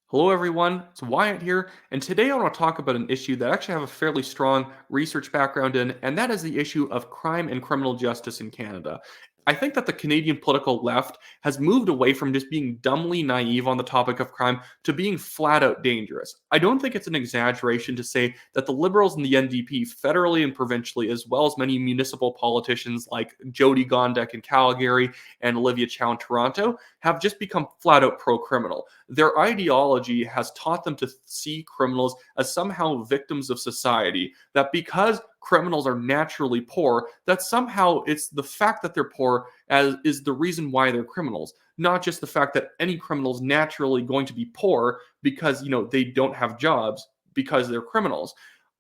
Hello, everyone. It's Wyatt here, and today I want to talk about an issue that I actually have a fairly strong research background in, and that is the issue of crime and criminal justice in Canada. I think that the Canadian political left has moved away from just being dumbly naive on the topic of crime to being flat out dangerous. I don't think it's an exaggeration to say that the Liberals and the NDP, federally and provincially, as well as many municipal politicians like Jody Gondek in Calgary and Olivia Chow in Toronto, have just become flat out pro criminal. Their ideology has taught them to see criminals as somehow victims of society, that because criminals are naturally poor, that somehow it's the fact that they're poor as is the reason why they're criminals, not just the fact that any criminal is naturally going to be poor because they don't have jobs because they're criminals.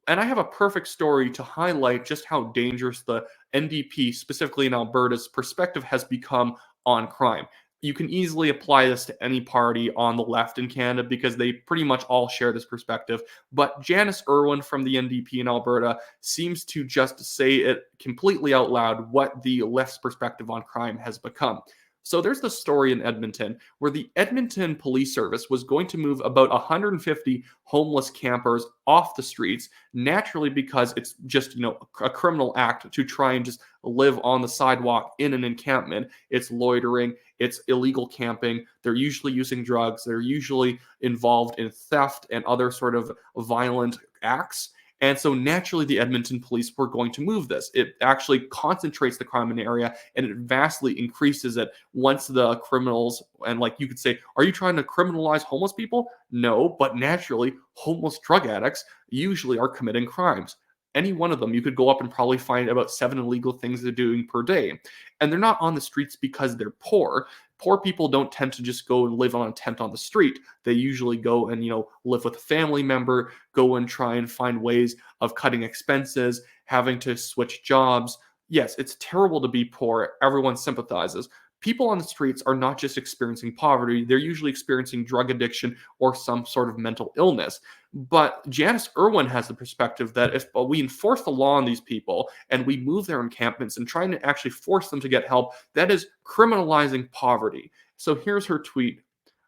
And I have a perfect story to highlight just how dangerous the NDP, specifically in Alberta's perspective, has become on crime. You can easily apply this to any party on the left in Canada because they pretty much all share this perspective. But Janice Irwin from the NDP in Alberta seems to just say it completely out loud what the left's perspective on crime has become. So there's the story in Edmonton where the Edmonton Police Service was going to move about 150 homeless campers off the streets, naturally because it's just, a criminal act to try and just live on the sidewalk in an encampment. It's loitering, it's illegal camping. They're usually using drugs, they're usually involved in theft and other sort of violent acts. And so naturally, the Edmonton police were going to move this. It actually concentrates the crime in the area and it vastly increases it once the criminals, and like you could say, are you trying to criminalize homeless people? No, but naturally, homeless drug addicts usually are committing crimes. Any one of them, you could go up and probably find about 7 illegal things they're doing per day. And they're not on the streets because they're poor. Poor people don't tend to just go and live on a tent on the street. They usually go and, live with a family member, go and try and find ways of cutting expenses, having to switch jobs. Yes, it's terrible to be poor. Everyone sympathizes. People on the streets are not just experiencing poverty, they're usually experiencing drug addiction or some sort of mental illness. But Janice Irwin has the perspective that if we enforce the law on these people and we move their encampments and trying to actually force them to get help, that is criminalizing poverty. So here's her tweet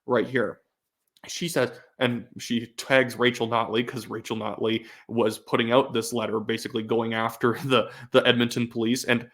right here. She says, and she tags Rachel Notley because Rachel Notley was putting out this letter basically going after the Edmonton police. And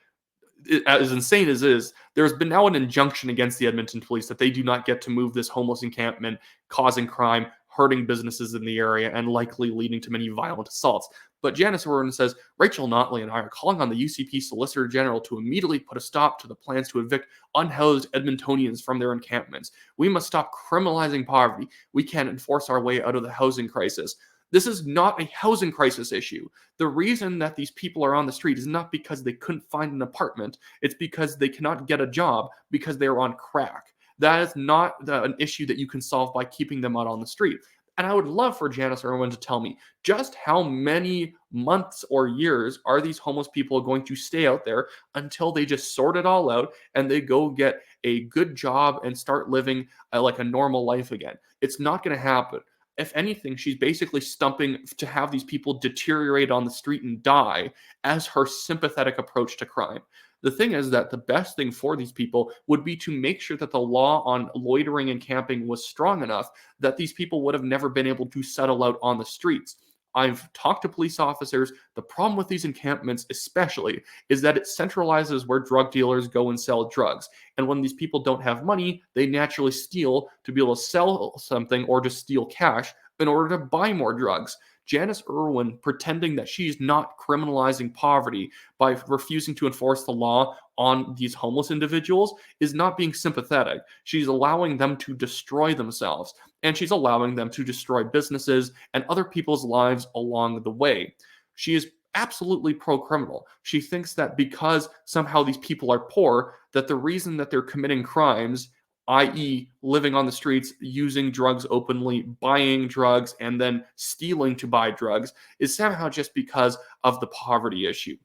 as insane as it is, there's been now an injunction against the Edmonton police that they do not get to move this homeless encampment, causing crime, hurting businesses in the area, and likely leading to many violent assaults. But Janice Warren says, Rachel Notley and I are calling on the UCP Solicitor General to immediately put a stop to the plans to evict unhoused Edmontonians from their encampments. We must stop criminalizing poverty. We can't enforce our way out of the housing crisis. This is not a housing crisis issue. The reason that these people are on the street is not because they couldn't find an apartment. It's because they cannot get a job because they're on crack. That is not an issue that you can solve by keeping them out on the street. And I would love for Janice Irwin to tell me just how many months or years are these homeless people going to stay out there until they just sort it all out and they go get a good job and start living like a normal life again. It's not going to happen. If anything, she's basically stumping to have these people deteriorate on the street and die as her sympathetic approach to crime. The thing is that the best thing for these people would be to make sure that the law on loitering and camping was strong enough that these people would have never been able to settle out on the streets. I've talked to police officers. The problem with these encampments, especially, is that it centralizes where drug dealers go and sell drugs. And when these people don't have money, they naturally steal to be able to sell something or just steal cash in order to buy more drugs. Janice Irwin pretending that she's not criminalizing poverty by refusing to enforce the law on these homeless individuals is not being sympathetic. She's allowing them to destroy themselves, and she's allowing them to destroy businesses and other people's lives along the way. She is absolutely pro-criminal. She thinks that because somehow these people are poor, that the reason that they're committing crimes, i.e., living on the streets, using drugs openly, buying drugs, and then stealing to buy drugs, is somehow just because of the poverty issue.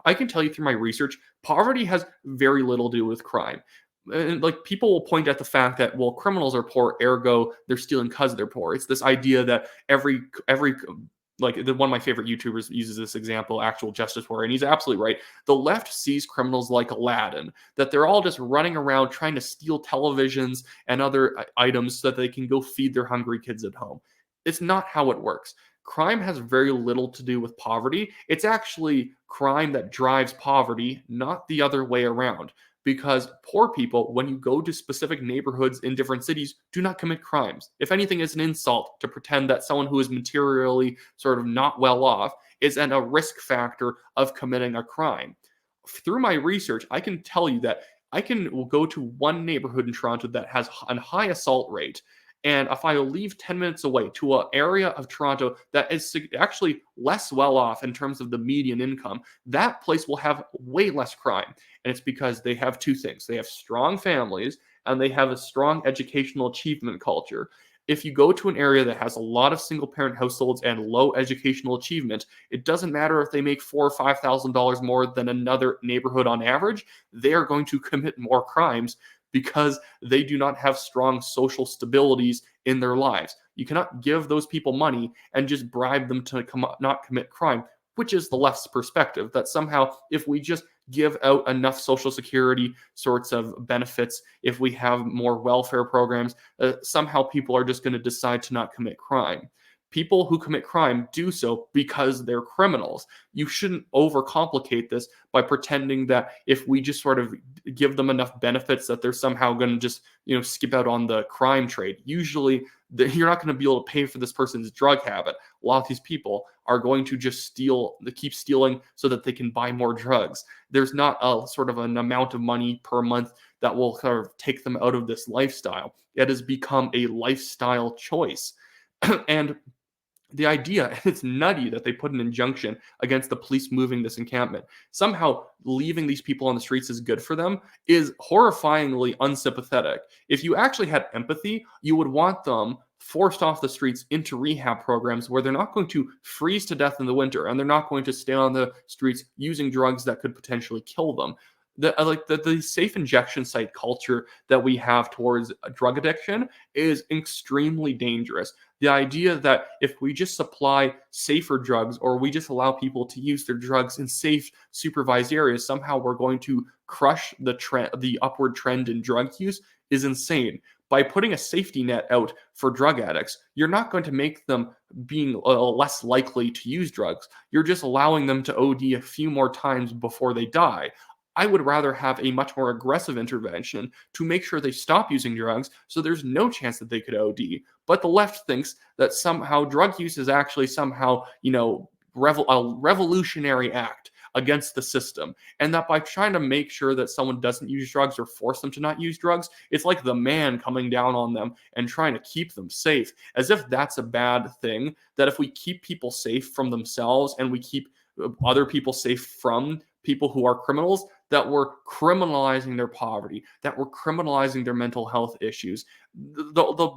I can tell you through my research, poverty has very little to do with crime. And like people will point at the fact that criminals are poor, ergo they're stealing because they're poor. It's this idea that every one of my favorite YouTubers uses this example, Actual Justice Warrior, and he's absolutely right. The left sees criminals like Aladdin, that they're all just running around trying to steal televisions and other items so that they can go feed their hungry kids at home. It's not how it works. Crime has very little to do with poverty. It's actually crime that drives poverty, not the other way around. Because poor people, when you go to specific neighborhoods in different cities, do not commit crimes. If anything, it's an insult to pretend that someone who is materially sort of not well off is at a risk factor of committing a crime. Through my research, I can tell you that I can go to one neighborhood in Toronto that has a high assault rate. And if I leave 10 minutes away to an area of Toronto that is actually less well off in terms of the median income, that place will have way less crime. And it's because they have two things: they have strong families and they have a strong educational achievement culture. If you go to an area that has a lot of single parent households and low educational achievement, it doesn't matter if they make $4,000 or $5,000 more than another neighborhood on average, they are going to commit more crimes because they do not have strong social stabilities in their lives. You cannot give those people money and just bribe them to not commit crime, which is the left's perspective, that somehow if we just give out enough social security sorts of benefits, if we have more welfare programs, somehow people are just going to decide to not commit crime. People who commit crime do so because they're criminals. You shouldn't overcomplicate this by pretending that if we just sort of give them enough benefits that they're somehow going to just, skip out on the crime trade. Usually, you're not going to be able to pay for this person's drug habit. A lot of these people are going to just keep stealing so that they can buy more drugs. There's not a sort of an amount of money per month that will kind of take them out of this lifestyle. It has become a lifestyle choice. And the idea, it's nutty that they put an injunction against the police moving this encampment. Somehow leaving these people on the streets is good for them is horrifyingly unsympathetic. If you actually had empathy, you would want them forced off the streets into rehab programs where they're not going to freeze to death in the winter and they're not going to stay on the streets using drugs that could potentially kill them. The safe injection site culture that we have towards drug addiction is extremely dangerous. The idea that if we just supply safer drugs or we just allow people to use their drugs in safe, supervised areas, somehow we're going to crush the upward trend in drug use is insane. By putting a safety net out for drug addicts, you're not going to make them being less likely to use drugs. You're just allowing them to OD a few more times before they die. I would rather have a much more aggressive intervention to make sure they stop using drugs so there's no chance that they could OD. But the left thinks that somehow drug use is actually somehow, a revolutionary act against the system. And that by trying to make sure that someone doesn't use drugs or force them to not use drugs, it's like the man coming down on them and trying to keep them safe, as if that's a bad thing. That if we keep people safe from themselves and we keep other people safe from people who are criminals, that we're criminalizing their poverty, that we're criminalizing their mental health issues.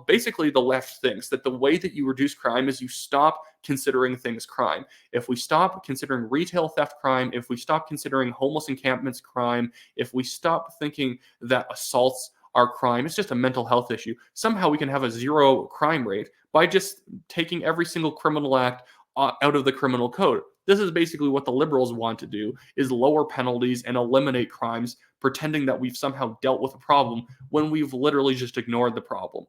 Basically, the left thinks that the way that you reduce crime is you stop considering things crime. If we stop considering retail theft crime, if we stop considering homeless encampments crime, if we stop thinking that assaults are crime, it's just a mental health issue, somehow we can have a zero crime rate by just taking every single criminal act out of the criminal code. This is basically what the liberals want to do, is lower penalties and eliminate crimes, pretending that we've somehow dealt with a problem when we've literally just ignored the problem.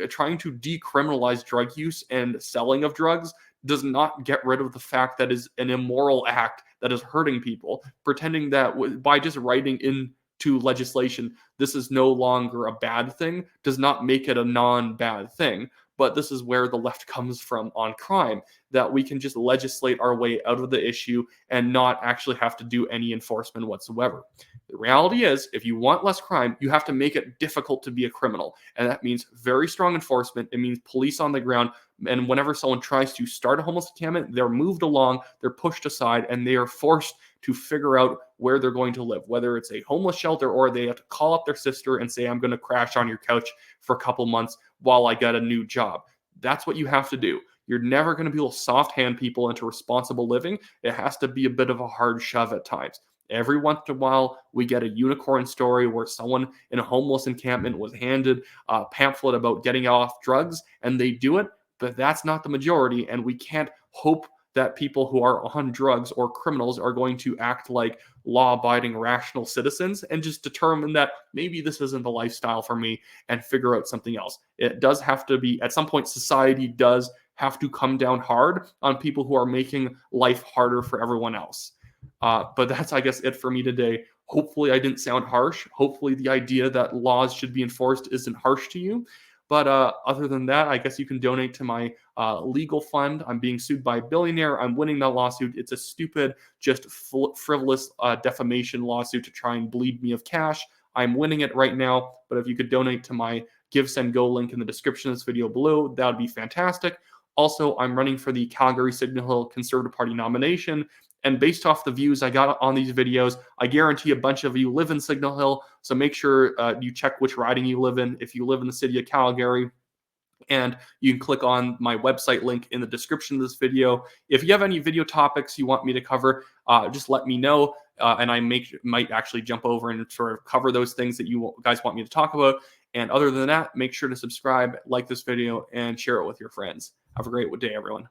Trying to decriminalize drug use and selling of drugs does not get rid of the fact that is an immoral act that is hurting people. Pretending that by just writing into legislation this is no longer a bad thing does not make it a non-bad thing. But this is where the left comes from on crime, that we can just legislate our way out of the issue and not actually have to do any enforcement whatsoever. The reality is, if you want less crime, you have to make it difficult to be a criminal. And that means very strong enforcement. It means police on the ground. And whenever someone tries to start a homeless encampment, they're moved along, they're pushed aside, and they are forced to figure out where they're going to live, whether it's a homeless shelter or they have to call up their sister and say, I'm going to crash on your couch for a couple months while I get a new job. That's what you have to do. You're never going to be able to soft hand people into responsible living. It has to be a bit of a hard shove at times. Every once in a while, we get a unicorn story where someone in a homeless encampment was handed a pamphlet about getting off drugs and they do it, but that's not the majority, and we can't hope that people who are on drugs or criminals are going to act like law-abiding, rational citizens and just determine that maybe this isn't the lifestyle for me and figure out something else. It does have to be, at some point, society does have to come down hard on people who are making life harder for everyone else. But that's, I guess, it for me today. Hopefully, I didn't sound harsh. Hopefully, the idea that laws should be enforced isn't harsh to you. But other than that, I guess you can donate to my legal fund. I'm being sued by a billionaire. I'm winning that lawsuit. It's a stupid, just frivolous defamation lawsuit to try and bleed me of cash. I'm winning it right now. But if you could donate to my Give, Send, Go link in the description of this video below, that would be fantastic. Also, I'm running for the Calgary Signal Hill Conservative Party nomination. And based off the views I got on these videos, I guarantee a bunch of you live in Signal Hill. So make sure you check which riding you live in. If you live in the city of Calgary, and you can click on my website link in the description of this video. If you have any video topics you want me to cover, just let me know. And I might actually jump over and sort of cover those things that you guys want me to talk about. And other than that, make sure to subscribe, like this video, and share it with your friends. Have a great day, everyone.